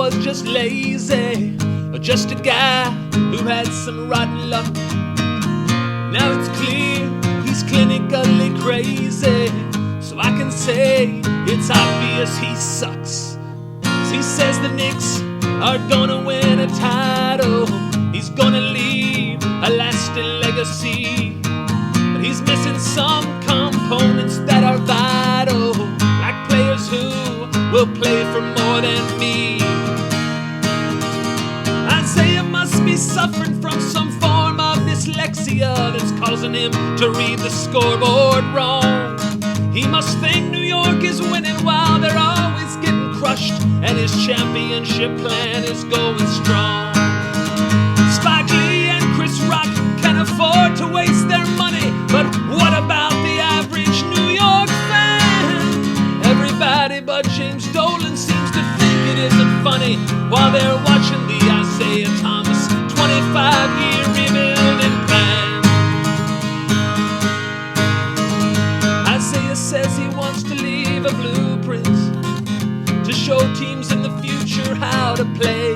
was just lazy, or just a guy who had some rotten luck. Now it's clear he's clinically crazy, so I can say it's obvious he sucks. 'Cause he says the Knicks are gonna win a title, he's gonna leave a lasting legacy, but he's missing some components that are vital, like players who will play for more than me. Isiah must be suffering from some form of dyslexia that's causing him to read the scoreboard wrong. He must think New York is winning while they're always getting crushed, and his championship plan is going strong. Spike Lee and Chris Rock can afford to waste their money, but what about the average New York fan? Everybody but James Dolan seems to think it isn't funny while they're watching the Isiah Thomas 25-year rebuilding plan. Isiah says he wants to leave a blueprint to show teams in the future how to play.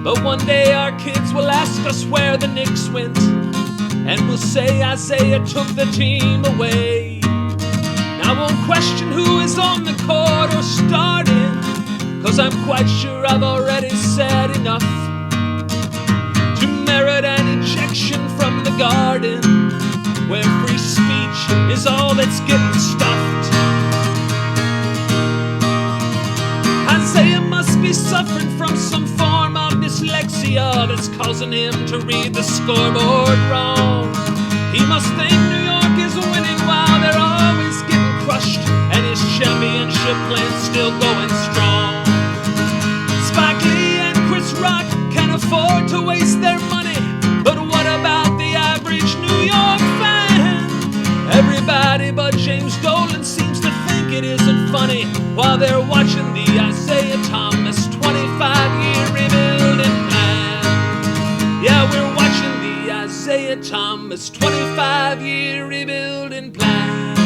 But one day our kids will ask us where the Knicks went, and we'll say Isiah took the team away. I won't question who is on the court or starting, 'cause I'm quite sure I've already said enough to merit an ejection from the garden, where free speech is all that's getting stuffed. Isiah must be suffering from some form of dyslexia that's causing him to read the scoreboard wrong. He must think New York is winning while they're always getting crushed, and his championship plan's still going strong. Spike Lee and Chris Rock can afford to waste their money, but what about the average New York fan? Everybody but James Dolan seems to think it isn't funny while they're watching the Isiah Thomas 25-year rebuilding plan. Yeah, we're watching the Isiah Thomas 25-year rebuilding plan.